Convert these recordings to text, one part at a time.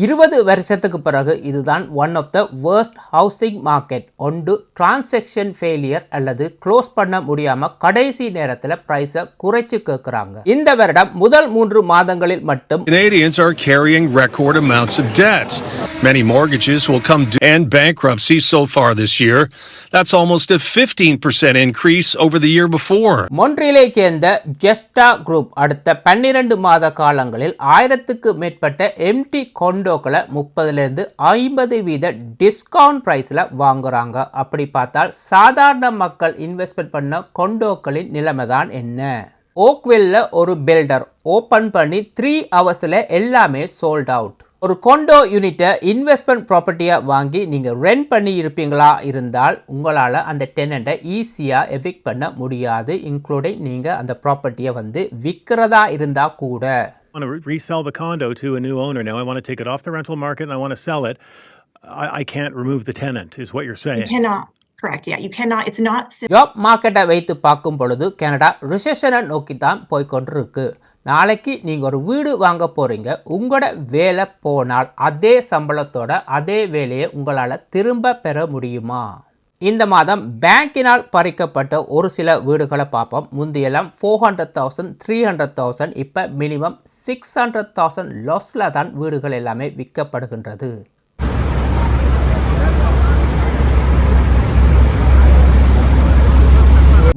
20 வருஷத்துக்கு பிறகு இதுதான் one of the worst housing market. ஒன்று டிரான்சாக்ஷன் ஃபெயிலியர் அல்லது க்ளோஸ் பண்ண முடியாம கடைசி நேரத்தில் பிரைஸை குறைச்சு கேட்குறாங்க. இந்த வருடம் முதல் 3 மாதங்களில் மட்டும் Canadians are carrying record amounts of debt. Many mortgages will come due and bankruptcy so far this year. That's almost a 15% increase over the year before. மொன்ட்ரியலை சேர்ந்த ஜெஸ்டா குரூப் அடுத்த 12 மாத காலங்களில் 1000க்கு மேற்பட்ட எம்டி கொண்டோக்களை 30லேருந்து 50% டிஸ்கவுண்ட் பிரைஸில் வாங்குறாங்க. அப்படி பார்த்தால் சாதாரண மக்கள் இன்வெஸ்ட்மெண்ட் பண்ண கொண்டோக்களின் நிலைமை தான் என்ன? ஓக்வில்ல ஒரு பில்டர் ஓப்பன் பண்ணி 3 ஹவர்ஸில் எல்லாமே சோல்ட் அவுட். ஒரு கொண்டோ யூனிட்டை இன்வெஸ்ட்மெண்ட் ப்ராப்பர்ட்டியாக வாங்கி நீங்கள் ரெண்ட் பண்ணி இருப்பீங்களா இருந்தால் உங்களால் அந்த டெனண்ட்டை ஈஸியாக எவிக்ட் பண்ண முடியாது, இன்க்ளூடிங் நீங்கள் அந்த ப்ராப்பர்ட்டியை வந்து விற்கிறதா இருந்தால் கூட. I want to resell the condo to a new owner now. I want to take it off the rental market and I want to sell it. I can't remove the tenant is what you're saying. You cannot. Correct. Yeah, you cannot. It's not. Job மார்க்கெட்டை வைத்து பார்க்கும் பொழுது Canada ரிசெஷனை நோக்கி தான் போய்கொண்டிருக்கு. நாளைக்கு நீங்கள் ஒரு வீடு வாங்க போகிறீங்க, உங்களோட வேலை போனால் அதே சம்பளத்தோட அதே வேலையை உங்களால் திரும்ப பெற முடியுமா? இந்த மாதம் பேங்கினால் பறிக்கப்பட்ட ஒரு சில வீடுகளை பார்ப்போம். முந்தையெல்லாம் 400,000 300,000, இப்போ மினிமம் 600,000 லாஸில் தான் வீடுகள் எல்லாமே விற்கப்படுகின்றது.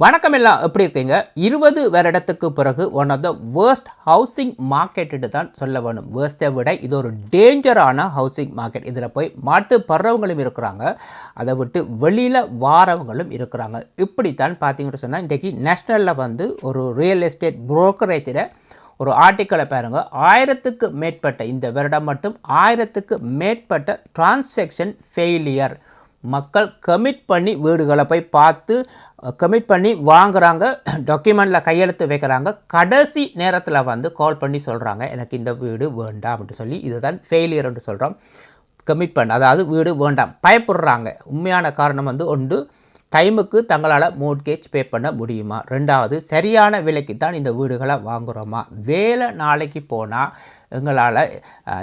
வணக்கம், எல்லாம் எப்படி இருக்கீங்க? 20 வருடத்துக்கு பிறகு one of the worst housing market தான் சொல்ல வேணும். வேர்ஸ்ட்டை விட இது ஒரு டேஞ்சரான ஹவுசிங் மார்க்கெட். இதில் போய் மாட்டு படுறவங்களும் இருக்கிறாங்க, அதை விட்டு வெளியில் வாரவங்களும் இருக்கிறாங்க. இப்படித்தான் பார்த்தீங்கன்னு சொன்னால் இன்றைக்கி நேஷ்னலில் வந்து ஒரு ரியல் எஸ்டேட் புரோக்கரேஜில் ஒரு ஆர்டிக்கலை பாருங்கள். 1000க்கு மேற்பட்ட இந்த வருடம் மட்டும் 1000க்கு மேற்பட்ட டிரான்சாக்ஷன் ஃபெயிலியர். மக்கள் கமிட் பண்ணி வீடுகளை போய் பார்த்து கமிட் பண்ணி வாங்குறாங்க, டாக்குமெண்ட்டில் கையெழுத்து வைக்கிறாங்க, கடைசி நேரத்தில் வந்து கால் பண்ணி சொல்கிறாங்க எனக்கு இந்த வீடு வேண்டாம் அப்படின்னு சொல்லி. இதுதான் ஃபெயிலியர் என்று சொல்கிறோம். கமிட் பண்ண, அதாவது வீடு வேண்டாம் பயப்படுறாங்க. உண்மையான காரணம் வந்து ஒன்று, டைமுக்கு தங்களால் மோர்ட்கேஜ் பே பண்ண முடியுமா? ரெண்டாவது, சரியான விலைக்கு தான் இந்த வீடுகளை வாங்குகிறோமா? வேலை நாளைக்கு போனால் எங்களால்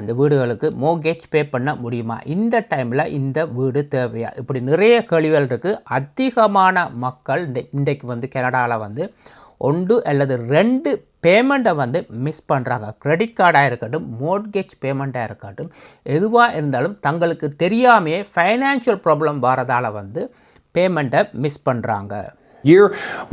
இந்த வீடுகளுக்கு மோர்ட்கேஜ் பே பண்ண முடியுமா? இந்த டைமில் இந்த வீடு தேவையா? இப்படி நிறைய கேள்விகள் இருக்குது. அதிகமான மக்கள் இன்றைக்கு வந்து கனடாவில் வந்து 1 அல்லது 2 பேமெண்ட்டை வந்து மிஸ் பண்ணுறாங்க. கிரெடிட் கார்டாக இருக்கட்டும், மோர்ட்கேஜ் பேமெண்ட்டாக இருக்கட்டும், எதுவாக இருந்தாலும் தங்களுக்கு தெரியாமையே ஃபைனான்ஷியல் ப்ராப்ளம் வரதால் வந்து பேமெண்ட்டை மிஸ் பண்ணுறாங்க. Year,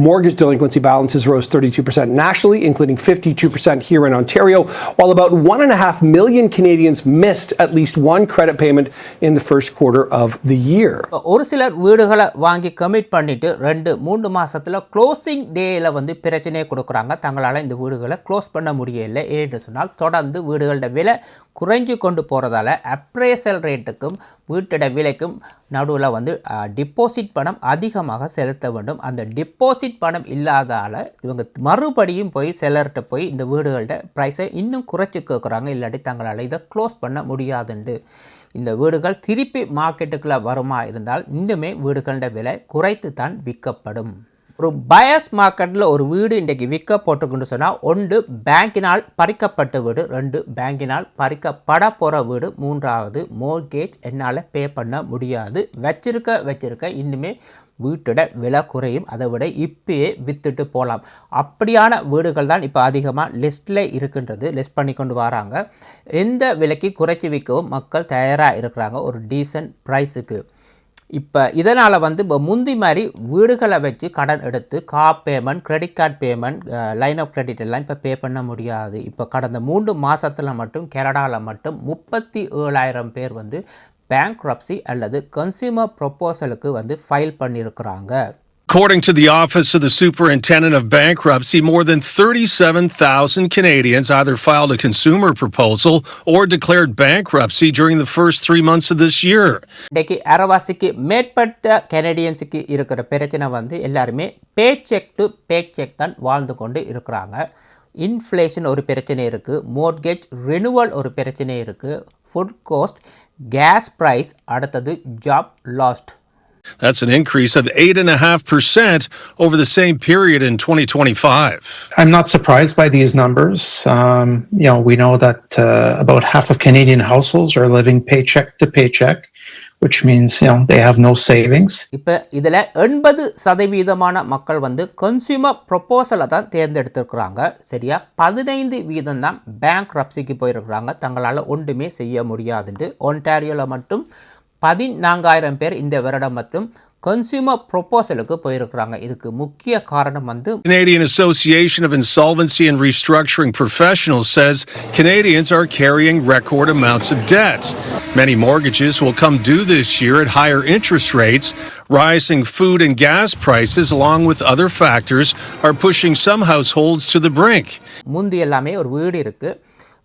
mortgage delinquency balances rose 32% nationally, including 52% here in Ontario, while about 1.5 million Canadians missed at least one credit payment in the first quarter of the year. ஒரு சிலர் வீடுகளை வாங்கி கமிட் பண்ணிட்டு 2-3 மாதத்தில் closing டேயில் வந்து பிரச்சனையை கொடுக்குறாங்க. தங்களால் இந்த வீடுகளை க்ளோஸ் பண்ண முடியலை. ஏன்னு சொன்னால் தொடர்ந்து வீடுகளோட விலை குறைஞ்சு கொண்டு போகிறதால அப்ரேசல் ரேட்டுக்கும் வீட்டோட விலைக்கும் நடுவில் வந்து டிப்பாசிட் பணம் அதிகமாக செலுத்த வேண்டும். அந்த டிப்பாசிட் பணம் இல்லாதால் இவங்க மறுபடியும் போய் செல்லர்கிட்ட போய் இந்த வீடுகளோட ப்ரைஸை இன்னும் குறைச்சி கேட்குறாங்க. இல்லாட்டி தங்களால் இதை க்ளோஸ் பண்ண முடியாதுண்டு. இந்த வீடுகள் திருப்பி மார்க்கெட்டுக்குள்ளே வருமா இருந்தால் இன்னுமே வீடுகளோட விலை குறைத்து தான் விற்கப்படும். ஒரு பயர்ஸ் மார்க்கெட்டில் ஒரு வீடு இன்றைக்கு விற்க போட்டுக்கொண்டு சொன்னால், 1 பேங்கினால் பறிக்கப்பட்ட வீடு, 2 பேங்கினால் பறிக்கப்பட போகிற வீடு, 3வது மோர்ட்கேஜ் என்னால் பே பண்ண முடியாது. வச்சிருக்க இன்னுமே வீட்டோட விலை குறையும், அதை விட இப்பயே விற்றுட்டு போகலாம். அப்படியான வீடுகள் தான் இப்போ அதிகமாக லிஸ்ட்டில் இருக்கின்றது. லிஸ்ட் பண்ணி கொண்டு வராங்க. எந்த விலைக்கு குறைச்சி விற்கவும் மக்கள் தயாராக இருக்கிறாங்க ஒரு டீசன்ட் ப்ரைஸுக்கு. இப்போ இதனால் வந்து இப்போ முந்தி மாதிரி வீடுகளை வச்சு கடன் எடுத்து car payment, credit card payment, line of credit எல்லாம் இப்போ பே பண்ண முடியாது. இப்போ கடந்த 3 மாதத்தில் மட்டும் கனடாவில் மட்டும் 37,000 பேர் வந்து பேங்க்ரப்சி அல்லது கன்சியூமர் ப்ரொபோசலுக்கு வந்து ஃபைல் பண்ணியிருக்கிறாங்க. According to the Office of the Superintendent of Bankruptcy, more than 37,000 Canadians either filed a consumer proposal or declared bankruptcy during the first 3 months of this year. இன்றைக்கு அரவாசிக்கு மேற்பட்ட கனடியன்ஸுக்கு இருக்கிற பிரச்சனை வந்து எல்லாருமே pay check to pay check தான் வாழ்ந்து கொண்டு இருக்கிறாங்க. இன்ஃப்ளேஷன் ஒரு பிரச்சனை இருக்குது, மோர்ட்கேஜ் ரினுவல் ஒரு பிரச்சனை இருக்குது, ஃபுட் காஸ்ட், கேஸ் ப்ரைஸ், அடுத்தது job last. That's an increase of 8.5% over the same period in 2025. I'm not surprised by these numbers. We know that about half of Canadian households are living paycheck to paycheck, which means, they have no savings. இப்போ இதில் 80% மக்கள் வந்து consumer ப்ரொப்போசலை தான் தேர்ந்தெடுத்திருக்கிறாங்க. சரியா 15% தான் பேங்க்ரப்சிக்கு போயிருக்கிறாங்க. தங்களால் ஒன்றுமே செய்ய முடியாதுன்ட்டு. ஒன்டாரியோவில் மட்டும் 14,000 பேர் இந்த வருடம் மட்டும் கன்சியூமர் ப்ரொப்போசலுக்கு போயிருக்கிறாங்க. இதுக்கு முக்கிய காரணம் வந்து Canadian Association of Insolvency and Restructuring Professionals says Canadians are carrying record amounts of debt. Many mortgages will come due this year at higher interest rates. Rising food and gas prices, along with other factors, are pushing some households to the brink. முந்தி எல்லாமே ஒரு வீடு இருக்குது,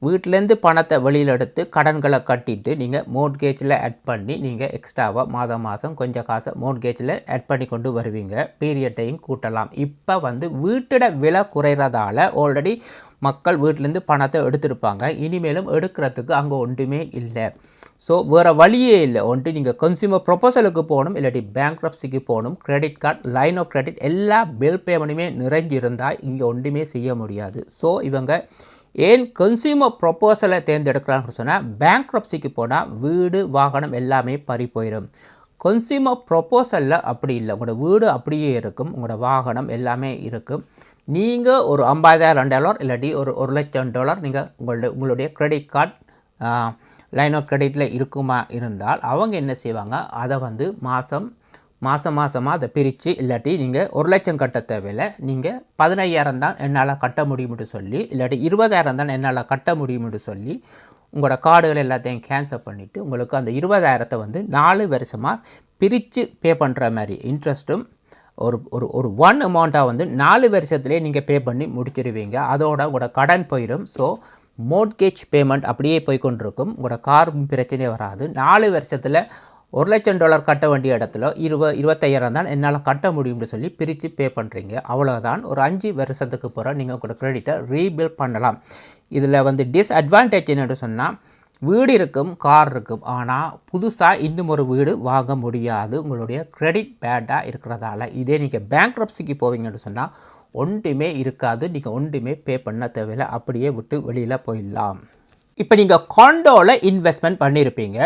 வீட்டிலேருந்து பணத்தை வெளியில் எடுத்து கடன்களை கட்டிட்டு நீங்கள் மோட்கேஜில் ஆட் பண்ணி நீங்கள் எக்ஸ்ட்ராவாக மாதம் கொஞ்சம் காசை மோட்கேஜில் ஆட் பண்ணி கொண்டு வருவீங்க, பீரியட்டையும் கூட்டலாம். இப்போ வந்து வீட்டோட விலை குறைகிறதால ஆல்ரெடி மக்கள் வீட்டிலேருந்து பணத்தை எடுத்திருப்பாங்க, இனிமேலும் எடுக்கிறதுக்கு அங்கே ஒன்றுமே இல்லை. ஸோ வேறு வழியே இல்லை. ஒன்று நீங்கள் கன்சியூமர் ப்ரொபோசலுக்கு போகணும், இல்லாட்டி பேங்க்ரப்சிக்கு போகணும். Credit card, line of credit எல்லா பில் பேமெண்ட்டுமே நிறைஞ்சிருந்தால் இங்கே ஒன்றுமே செய்ய முடியாது. ஸோ இவங்க ஏன் கன்சியூமர் ப்ரொப்போசலை தேர்ந்தெடுக்கலாம்னு சொன்னால், பேங்க்ரப்சிக்கு போனால் வீடு வாகனம் எல்லாமே பறி போயிடும். கன்சியூமர் ப்ரொப்போசலில் அப்படி இல்லை, உங்களோட வீடு அப்படியே இருக்கும், உங்களோட வாகனம் எல்லாமே இருக்கும். நீங்கள் ஒரு $50,000 இல்லாட்டி ஒரு $1,00,000 நீங்கள் உங்களுடைய கிரெடிட் கார்டு, லைன் ஆஃப் கிரெடிட்டில் இருக்குமா இருந்தால் அவங்க என்ன செய்வாங்க, அதை வந்து மாதமாக அதை பிரித்து, இல்லாட்டி நீங்கள் 1,00,000 கட்ட தேவையில்லை, நீங்கள் 15,000 தான் என்னால் கட்ட முடியும்னு சொல்லி, இல்லாட்டி 20,000 தான் என்னால் கட்ட முடியும்னு சொல்லி உங்களோட கார்டுகள் எல்லாத்தையும் கேன்சல் பண்ணிவிட்டு உங்களுக்கு அந்த 20,000 வந்து 4 வருஷமாக பிரித்து பே பண்ணுற மாதிரி இன்ட்ரெஸ்ட்டும் ஒரு ஒன் அமௌண்ட்டாக வந்து 4 வருஷத்துலேயே நீங்கள் பே பண்ணி முடிச்சிடுவீங்க. அதோட உங்களோட கடன் போயிடும். ஸோ மோட்கேஜ் பேமெண்ட் அப்படியே போய்கொண்டிருக்கும், உங்களோட கார் பிரச்சனையே வராது. 4 வருஷத்தில் $1,00,000 கட்ட வேண்டிய இடத்துல 25,000 தான் என்னால் கட்ட முடியும்னு சொல்லி பிரித்து பே பண்ணுறீங்க. அவ்வளோதான். ஒரு 5 வருஷத்துக்கு பிறகு நீங்கள் உங்களோட கிரெடிட்டை ரீபில்ட் பண்ணலாம். இதில் வந்து டிஸ்அட்வான்டேஜ் என்னென்னு சொன்னால், வீடு இருக்கும், கார் இருக்கும், ஆனால் புதுசாக இன்னும் ஒரு வீடு வாங்க முடியாது உங்களுடைய கிரெடிட் பேடாக இருக்கிறதால. இதே நீங்கள் பேங்க்ரப்சிக்கு போவீங்கன்னு சொன்னால் ஒன்றுமே இருக்காது, நீங்கள் ஒன்றுமே பே பண்ண தேவையில்லை, அப்படியே விட்டு வெளியில் போயிடலாம். இப்போ நீங்கள் காண்டோவில் இன்வெஸ்ட்மெண்ட் பண்ணியிருப்பீங்க.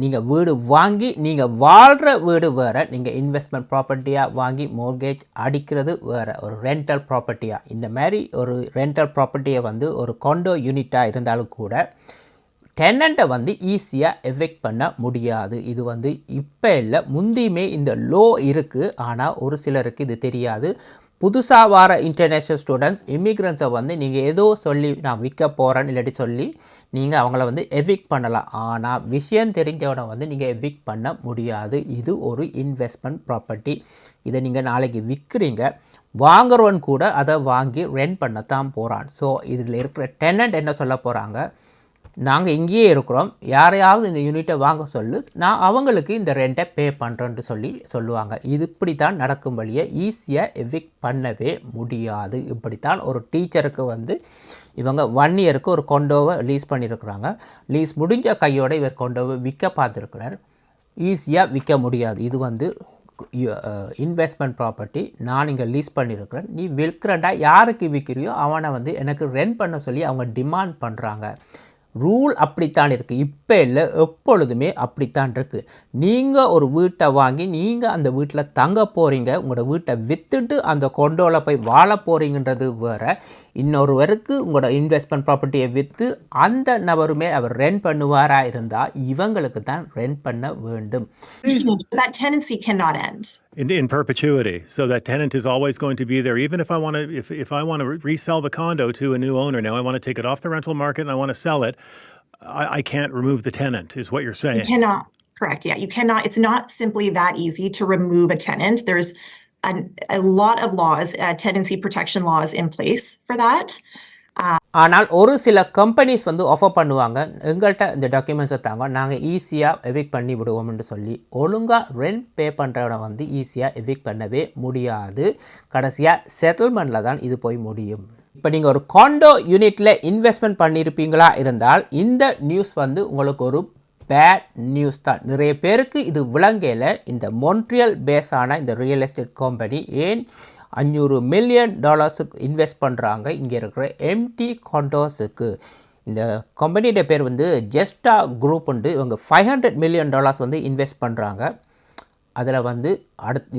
நீங்கள் வீடு வாங்கி நீங்கள் வாழ்கிற வீடு வேறு, நீங்கள் இன்வெஸ்ட்மெண்ட் ப்ராப்பர்ட்டியாக வாங்கி மோர்கேஜ் அடிக்கிறது வேறு, ஒரு ரெண்டல் ப்ராப்பர்ட்டியாக. இந்த மாதிரி ஒரு ரெண்டல் ப்ராப்பர்ட்டியை வந்து ஒரு காண்டோ யூனிட்டாக இருந்தாலும் கூட டெனண்ட்டை வந்து ஈஸியாக எவிக்ட் பண்ண முடியாது. இது வந்து இப்போ இல்லை, முந்தியுமே இந்த லோ இருக்குது. ஆனால் ஒரு சிலருக்கு இது தெரியாது. புதுசாக வர இன்டர்நேஷ்னல் ஸ்டூடெண்ட்ஸ், இமிக்ரெண்ட்ஸை வந்து நீங்கள் ஏதோ சொல்லி நான் விற்க போகிறேன்னு இல்லாட்டி சொல்லி நீங்கள் அவங்கள வந்து எவிக்ட் பண்ணலாம். ஆனால் விஷயம் தெரிஞ்சவனை வந்து நீங்கள் எவிக்ட் பண்ண முடியாது. இது ஒரு இன்வெஸ்ட்மெண்ட் ப்ராப்பர்ட்டி. இதை நீங்கள் நாளைக்கு விற்கிறீங்க, வாங்குறவன் கூட அதை வாங்கி ரெண்ட் பண்ணத்தான் போகிறான். ஸோ இதில் இருக்கிற டெனண்ட் என்ன சொல்ல போகிறாங்க, நாங்கள் இங்கேயே இருக்கிறோம், யாரையாவது இந்த யூனிட்டை வாங்க சொல்லு, நான் அவங்களுக்கு இந்த ரெண்ட்டை பே பண்ணுறேன்ட்டு சொல்லுவாங்க. இது இப்படி தான் நடக்கும் வழியை ஈஸியாக எவிக்ட் பண்ணவே முடியாது. இப்படித்தான் ஒரு டீச்சருக்கு வந்து இவங்க 1 இயருக்கு ஒரு கொண்டோவை லீஸ் பண்ணியிருக்கிறாங்க. லீஸ் முடிஞ்ச கையோடு இவர் கொண்டோவை விற்க பார்த்துருக்கிறார், ஈஸியாக விற்க முடியாது. இது வந்து இன்வெஸ்ட்மெண்ட் ப்ராப்பர்ட்டி, நான் இங்கே லீஸ் பண்ணியிருக்கிறேன், நீ விற்கிறண்டா யாருக்கு விற்கிறியோ அவனை வந்து எனக்கு ரெண்ட் பண்ண சொல்லி அவங்க டிமாண்ட் பண்ணுறாங்க. ரூல் அப்படித்தான் இருக்குது, இப்போ இல்லை, எப்பொழுதுமே அப்படித்தான் இருக்குது. நீங்கள் ஒரு வீட்டை வாங்கி நீங்கள் அந்த வீட்டில் தங்க போகிறீங்க, உங்களோட வீட்டை விற்றுட்டு அந்த கொண்டோவில் போய் வாழ போகிறீங்கன்றது வேறு. இன்னொருவருக்கு உங்களோட இன்வெஸ்ட்மெண்ட் ப்ராப்பர்ட்டியை விற்று அந்த நபருமே அவர் ரெண்ட் பண்ணுவாராக இருந்தால் இவங்களுக்கு தான் ரெண்ட் பண்ண வேண்டும். That tenancy cannot end. In perpetuity, so that tenant is always going to be there. Even if I want to, if I want to resell the condo to a new owner, now I want to take it off the rental market and I want to sell it, I can't remove the tenant, is what you're saying. You cannot. Correct. Yeah, you cannot. It's not simply that easy to remove a tenant. There's a lot of laws, tenancy protection laws in place for that. ஆனால் ஒரு சில companies வந்து offer பண்ணுவாங்க, எங்கள்கிட்ட இந்த டாக்குமெண்ட்ஸை தாங்க, நாங்கள் ஈஸியாக எவிக்ட் பண்ணி விடுவோம்னு சொல்லி. ஒழுங்காக ரெண்ட் பே பண்ணுறவனை வந்து ஈஸியாக எவிக்ட் பண்ணவே முடியாது. கடைசியாக செட்டில்மெண்ட்டில் தான் இது போய் முடியும். இப்போ நீங்கள் ஒரு காண்டோ யூனிட்டில் இன்வெஸ்ட்மெண்ட் பண்ணியிருப்பீங்களா இருந்தால் இந்த நியூஸ் வந்து உங்களுக்கு ஒரு பேட் நியூஸ் தான். நிறைய பேருக்கு இது விளங்கையில் இந்த மொன்ட்ரியல் பேஸான இந்த ரியல் எஸ்டேட் கம்பெனி ஏன் $500 மில்லியன் இன்வெஸ்ட் பண்ணுறாங்க இங்கே இருக்கிற எம்டி காண்டோஸுக்கு. இந்த கம்பெனியோட பேர் வந்து ஜெஸ்டா குரூப் உண்டு. இவங்க $500 மில்லியன் வந்து இன்வெஸ்ட் பண்ணுறாங்க. அதில் வந்து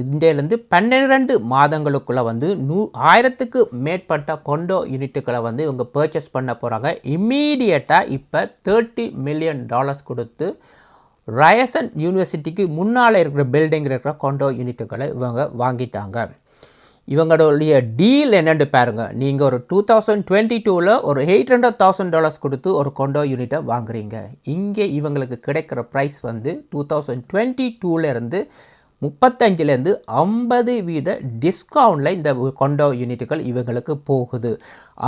இந்தியாவிலேருந்து 12 மாதங்களுக்குள்ளே வந்து 1000க்கு மேற்பட்ட கொண்டோ யூனிட்டுகளை வந்து இவங்க பர்ச்சேஸ் பண்ண போகிறாங்க. இம்மீடியட்டாக இப்போ $30 மில்லியன் கொடுத்து ரயசன் யூனிவர்சிட்டிக்கு முன்னால் இருக்கிற பில்டிங் இருக்கிற கொண்டோ யூனிட்டுகளை இவங்க வாங்கிட்டாங்க. இவங்களுடைய டீல் என்னென்னு பாருங்கள். நீங்கள் ஒரு 2022 ஒரு $800,000 கொடுத்து ஒரு கொண்டோ யூனிட்டை வாங்குறீங்க. இங்கே இவங்களுக்கு கிடைக்கிற ப்ரைஸ் வந்து 2022 35% 50% டிஸ்கவுண்டில் இந்த கொண்டோ யூனிட்டுகள் இவங்களுக்கு போகுது.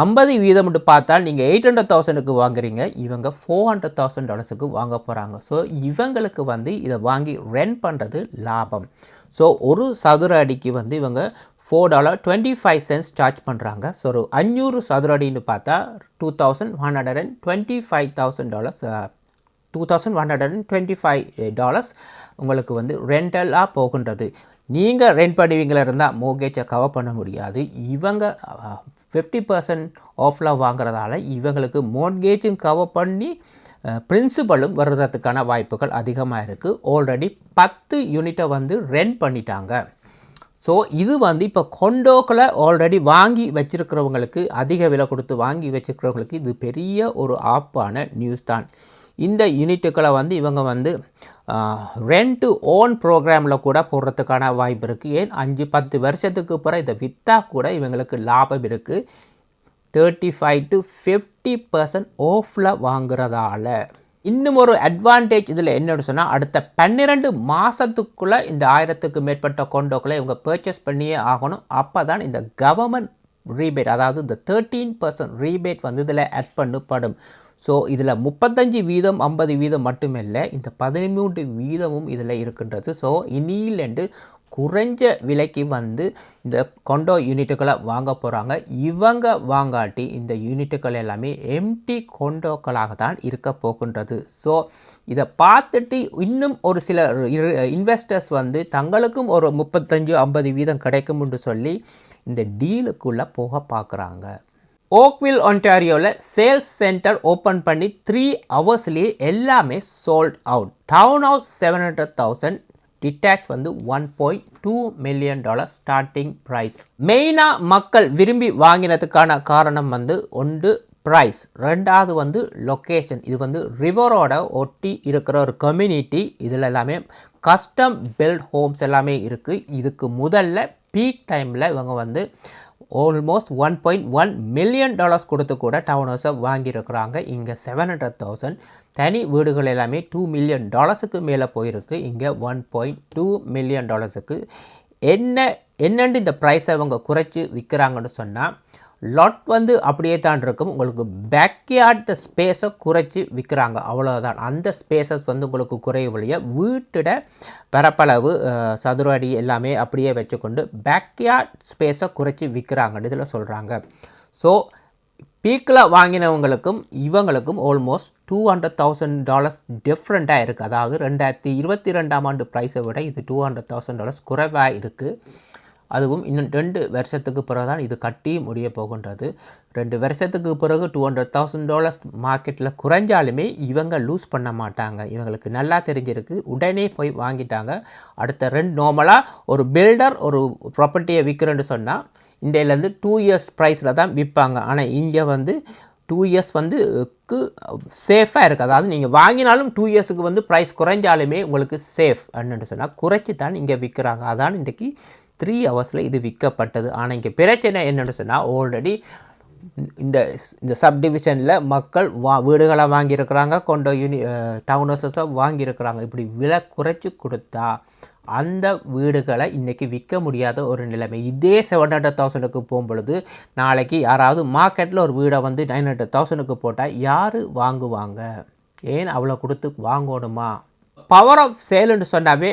50% பார்த்தால் நீங்கள் 800,000க்கு வாங்குறீங்க, இவங்க $400,000 வாங்க போகிறாங்க. ஸோ இவங்களுக்கு வந்து இதை வாங்கி ரெண்ட் பண்ணுறது லாபம். ஸோ ஒரு சதுர அடிக்கு வந்து இவங்க $4.25 சார்ஜ் பண்ணுறாங்க. ஸோ ஒரு 500 சதுர அடின்னு பார்த்தா $2,125 உங்களுக்கு வந்து ரெண்டலாக போகின்றது. நீங்கள் ரெண்ட் பண்ணுவீங்களா இருந்தால் மோர்கேஜை கவர் பண்ண முடியாது. இவங்க 50% ஆஃபில் வாங்குறதால இவங்களுக்கு மோர்கேஜும் கவர் பண்ணி பிரின்சிபலும் வர்றதுக்கான வாய்ப்புகள் அதிகமாக இருக்குது. ஆல்ரெடி 10 யூனிட்டை வந்து ரெண்ட் பண்ணிட்டாங்க. ஸோ இது வந்து இப்போ கொண்டோக்களை ஆல்ரெடி வாங்கி வச்சுருக்கிறவங்களுக்கு, அதிக விலை கொடுத்து வாங்கி வச்சுருக்கிறவங்களுக்கு இது பெரிய ஒரு ஆப்பான நியூஸ் தான். இந்த யூனிட்டுகளை வந்து இவங்க வந்து ரெண்ட் டு ஓன் ப்ரோக்ராமில் கூட போடுறதுக்கான வாய்ப்பு இருக்குது. ஏன் 5-10 வருஷத்துக்கு பிறகு இதை விற்றா கூட இவங்களுக்கு லாபம் இருக்குது. 35 to 50% ஆஃபில் வாங்குறதால இன்னும் ஒரு அட்வான்டேஜ் இதில் என்னென்னு சொன்னால், அடுத்த 12 மாதத்துக்குள்ளே இந்த 1000க்கு மேற்பட்ட கொண்டோக்களை இவங்க பர்ச்சேஸ் பண்ணியே ஆகணும். அப்போ தான் இந்த கவர்மெண்ட் ரீபேட், அதாவது இந்த 13% ரீபேட் வந்து இதில் ஆட் பண்ணப்படும். ஸோ இதில் 35%, 50% மட்டுமில்லை, இந்த 13% இதில் இருக்கின்றது. ஸோ இனியிலேருந்து குறைஞ்ச விலைக்கு வந்து இந்த கொண்டோ யூனிட்டுகளை வாங்க போகிறாங்க. இவங்க வாங்காட்டி இந்த யூனிட்டுகள் எல்லாமே எம்டி கொண்டோக்களாக தான் இருக்க போகின்றது. ஸோ இதை பார்த்துட்டு இன்னும் ஒரு சில இன்வெஸ்டர்ஸ் வந்து தங்களுக்கும் ஒரு 35-50% கிடைக்கும்னு சொல்லி இந்த டீலுக்குள்ளே போக பார்க்குறாங்க. ஓக்வில் ஒன்டாரியோவில் சேல்ஸ் சென்டர் ஓப்பன் பண்ணி 3 ஹவர்ஸ்லேயே எல்லாமே sold out. Down house 700,000, detach வந்து $1.2 மில்லியன் ஸ்டார்டிங் ப்ரைஸ். மெயினாக மக்கள் விரும்பி வாங்கினதுக்கான காரணம் வந்து ஒன்று ப்ரைஸ், ரெண்டாவது வந்து லொக்கேஷன். இது வந்து ரிவரோட ஒட்டி இருக்கிற ஒரு கம்யூனிட்டி. இதில் எல்லாமே கஸ்டம் பில்ட் ஹோம்ஸ் எல்லாமே இருக்குது. இதுக்கு முதல்ல பீக் டைமில் இவங்க வந்து ஆல்மோஸ்ட் $1.1 மில்லியன் கொடுத்து கூட டவுன் ஹவுஸை வாங்கியிருக்கிறாங்க. இங்கே 700,000. தனி வீடுகள் எல்லாமே $2 மில்லியன் மேலே போயிருக்கு. இங்கே $1.2 மில்லியன். என்னென்னு இந்த ப்ரைஸை அவங்க குறைச்சி விற்கிறாங்கன்னு சொன்னால், லாட் வந்து அப்படியே தான் இருக்கும். உங்களுக்கு பேக்யார்ட் ஸ்பேஸை குறைச்சி விற்கிறாங்க, அவ்வளோதான். அந்த ஸ்பேசஸ் வந்து உங்களுக்கு குறையவில்லையே, வீட்டோட பரப்பளவு சதுர அடி எல்லாமே அப்படியே வச்சுக்கொண்டு பேக்யார்ட் ஸ்பேஸை குறைச்சி விற்கிறாங்கன்னு இதில் சொல்கிறாங்க. ஸோ பீக்கில் வாங்கினவங்களுக்கும் இவங்களுக்கும் ஆல்மோஸ்ட் $200,000 டிஃப்ரெண்ட்டாக இருக்குது. அதாவது 2022ஆம் ஆண்டு ப்ரைஸை விட இது $200,000 குறைவாக இருக்குது. அதுவும் இன்னும் 2 வருஷத்துக்கு பிறகு தான் இது கட்டி முடிய போகின்றது. 2 வருஷத்துக்கு பிறகு $200,000 மார்க்கெட்டில் குறைஞ்சாலுமே இவங்க லூஸ் பண்ண மாட்டாங்க. இவங்களுக்கு நல்லா தெரிஞ்சிருக்கு, உடனே போய் வாங்கிட்டாங்க. அடுத்த 2 நார்மலாக ஒரு பில்டர் ஒரு ப்ராப்பர்ட்டியை விற்கிறேன்னு சொன்னால் இந்தியாவிலேருந்து 2 இயர்ஸ் ப்ரைஸில் தான் விற்பாங்க. ஆனால் இங்கே வந்து 2 இயர்ஸ் வந்து சேஃபாக இருக்குது. அதாவது நீங்கள் வாங்கினாலும் 2 இயர்ஸுக்கு வந்து ப்ரைஸ் குறைஞ்சாலுமே உங்களுக்கு சேஃப் அப்படின்னு சொன்னால் குறைச்சி தான் இங்கே விற்கிறாங்க. அதான் இன்றைக்கி 3 ஹவர்ஸில் இது விற்கப்பட்டது. ஆனால் இங்கே பிரச்சனை என்னென்னு சொன்னால், ஆல்ரெடி இந்த சப்டிவிஷனில் மக்கள் வீடுகளை வாங்கியிருக்கிறாங்க, கொண்ட டவுன் ஹவுஸஸை வாங்கியிருக்கிறாங்க. இப்படி விலை குறைச்சி கொடுத்தா அந்த வீடுகளை இன்றைக்கி விற்க முடியாத ஒரு நிலைமை. இதே 700,000க்கு போகும்பொழுது நாளைக்கு யாராவது மார்க்கெட்டில் ஒரு வீடை வந்து 900,000க்கு போட்டால் யார் வாங்குவாங்க? ஏன் அவ்வளோ கொடுத்து வாங்கணுமா? பவர் ஆஃப் சேல்னு சொன்னாவே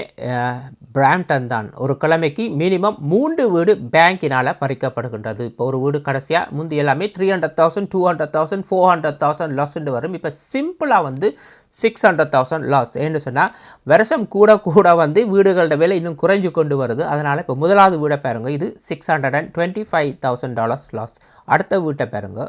பிராம்டன் தான். ஒரு கிழமைக்கு மினிமம் 3 வீடு பேங்கினால் பறிக்கப்படுகின்றது. இப்போ ஒரு வீடு கடைசியாக முந்தி எல்லாமே 300,000 200,000 400,000 லாஸ்ன்னு வரும். இப்போ சிம்பிளாக வந்து 600,000 லாஸ். ஏன்னு சொன்னால் வருஷம் கூட வந்து வீடுகளோட விலை இன்னும் குறைஞ்சு கொண்டு வருது. அதனால் இப்போ முதலாவது வீடை பாருங்க, இது $625,000 லாஸ். அடுத்த வீட்டை பாருங்க,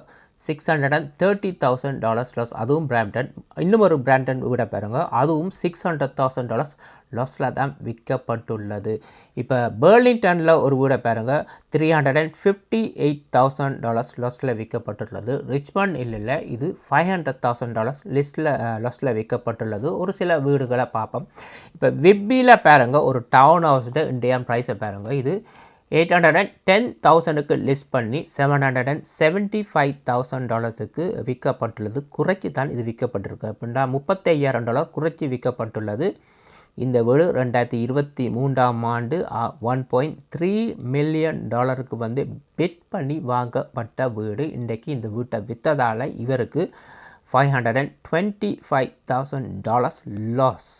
$630,000 லாஸ், அதுவும் பிராம்டன். இன்னும் ஒரு பிராம்டன் வீடை பாருங்க, அதுவும் $600,000 லாஸில் தான் விற்கப்பட்டுள்ளது. இப்போ பெர்லிங்டனில் ஒரு வீடை பாருங்க, $358,000 லாஸில் விற்கப்பட்டுள்ளது. ரிச்மண்ட் இல்லை, இது $500,000 லாஸில் விற்கப்பட்டுள்ளது. ஒரு சில வீடுகளை பார்ப்போம். இப்போ விப்பியில் பாருங்க, ஒரு டவுன் ஹவுஸோட இந்தியன் ப்ரைஸை பாருங்க, இது $810,000க்கு லிஸ்ட் பண்ணி $775,000க்கு விற்கப்பட்டுள்ளது. குறைச்சி தான் இது விற்கப்பட்டிருக்கு. அப்படின்னா $35,000 குறைச்சி விற்கப்பட்டுள்ளது. இந்த வீடு 2023ஆம் ஆண்டு $1.3 மில்லியன் வந்து பெட் பண்ணி வாங்கப்பட்ட வீடு. இன்றைக்கு இந்த வீட்டை விற்றதால் இவருக்கு $525,000 லாஸ்.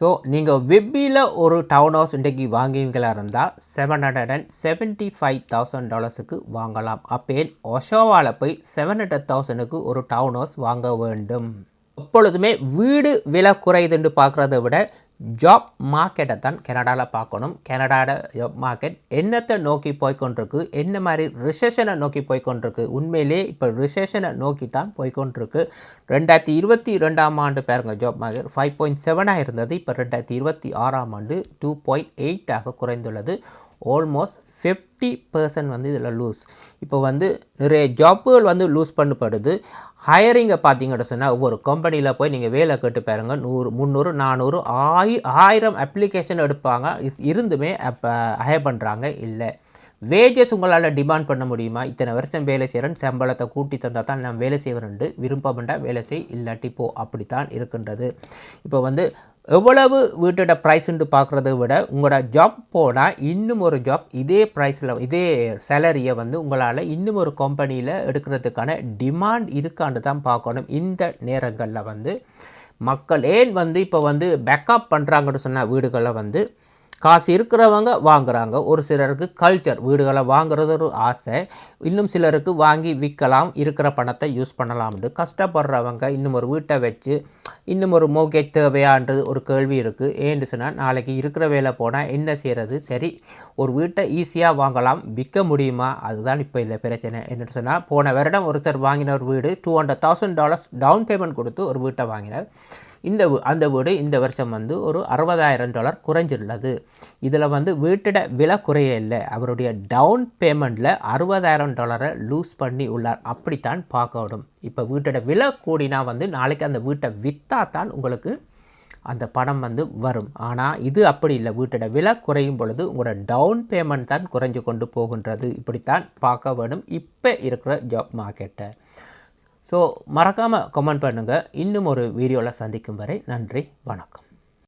ஸோ நீங்கள் வெப்பியில் ஒரு டவுன் ஹவுஸ் இன்றைக்கு வாங்குவீங்களாக இருந்தால் $775,000க்கு வாங்கலாம். அப்போ ஒஷோவாவில் போய் $700,000க்கு ஒரு டவுன் ஹவுஸ் வாங்க வேண்டும். எப்பொழுதுமே வீடு விலை குறையுதுன்னு பார்க்குறத விட ஜாப் மார்க்கெட்டை தான் கனடாவில் பார்க்கணும். கனடாவோட ஜாப் மார்க்கெட் என்னத்தை நோக்கி போய்கொண்டிருக்கு, என்ன மாதிரி ரிசெஷனை நோக்கி போய்கொண்டிருக்கு. உண்மையிலே இப்போ ரிசெஷனை நோக்கி தான் போய்கொண்டிருக்கு. 2022ஆம் ஆண்டு பாருங்கள், ஜாப் மார்க்கெட் 5.7 இருந்தது. இப்போ 2026ஆம் ஆண்டு 2.8 குறைந்துள்ளது. ஆல்மோஸ்ட் 50% வந்து இதில் லூஸ். இப்போ வந்து நிறைய ஜாப்புகள் வந்து லூஸ் பண்ணப்படுது. ஹையரிங்கை பார்த்தீங்கன்னு சொன்னால் ஒவ்வொரு கம்பெனியில் போய் நீங்கள் வேலை கேட்டு பாருங்க, 100 300 400 1000 அப்ளிகேஷன் எடுப்பாங்க. இருந்துமே அப்போ ஹையர் பண்ணுறாங்க இல்லை. வேஜஸ் உங்களால் டிமாண்ட் பண்ண முடியுமா? இத்தனை வருஷம் வேலை செய்கிறேன், சம்பளத்தை கூட்டி தந்தால் தான் நான் வேலை செய்வேன்ட்டு விருப்பப்பட்ட வேலை செய், இல்லாட்டி போ, அப்படித்தான் இருக்கின்றது. இப்போ வந்து எவ்வளவு வீட்டோட ப்ரைஸுன்னு பார்க்குறத விட உங்களோட ஜாப் போனால் இன்னும் ஒரு ஜாப் இதே ப்ரைஸில் இதே சேலரியை வந்து உங்களால் இன்னும் ஒரு கம்பெனியில் எடுக்கிறதுக்கான டிமாண்ட் இருக்கான்னு தான் பார்க்கணும். இந்த நேரங்களில் வந்து மக்கள் ஏன் வந்து இப்போ வந்து பேக்கப் பண்ணுறாங்கன்னு சொன்ன வீடுகளில் வந்து காசு இருக்கிறவங்க வாங்குகிறாங்க. ஒரு சிலருக்கு கல்ச்சர் வீடுகளை வாங்குறது ஒரு ஆசை, இன்னும் சிலருக்கு வாங்கி விற்கலாம், இருக்கிற பணத்தை யூஸ் பண்ணலாம்னு கஷ்டப்படுறவங்க இன்னும் ஒரு வீட்டை வச்சு இன்னும் ஒரு மோகேஜ் தேவையான்றது ஒரு கேள்வி இருக்குது. ஏன்னு சொன்னால் நாளைக்கு இருக்கிற வேலை போனால் என்ன செய்கிறது? சரி, ஒரு வீட்டை ஈஸியாக வாங்கலாம், விற்க முடியுமா? அதுதான் இப்போ இல்லை பிரச்சனை. என்னென்னு சொன்னால் போன வருடம் ஒருத்தர் வாங்கின ஒரு வீடு $200,000 டவுன் பேமெண்ட் கொடுத்து ஒரு வீட்டை வாங்கினார். அந்த வீடு இந்த வருஷம் வந்து ஒரு $60,000 குறைஞ்சிருந்தது. இதில் வந்து வீட்டோட விலை குறைய இல்லை, அவருடைய டவுன் பேமெண்ட்டில் $60,000 லூஸ் பண்ணி உள்ளார். அப்படித்தான் பார்க்கணும். இப்போ வீட்டோட விலை கூடினா வந்து நாளைக்கு அந்த வீட்டை விற்றா தான் உங்களுக்கு அந்த பணம் வந்து வரும். ஆனால் இது அப்படி இல்லை. வீட்டோட விலை குறையும் பொழுது உங்களோட டவுன் பேமெண்ட் தான் குறைஞ்சு கொண்டு போகின்றது. இப்படித்தான் பார்க்க வேணும் இப்போ இருக்கிற ஜாப் மார்க்கெட்டை. ஸோ மறக்காமல் கமெண்ட் பண்ணுங்கள். இன்னும் ஒரு வீடியோவில் சந்திக்கும் வரை நன்றி, வணக்கம்.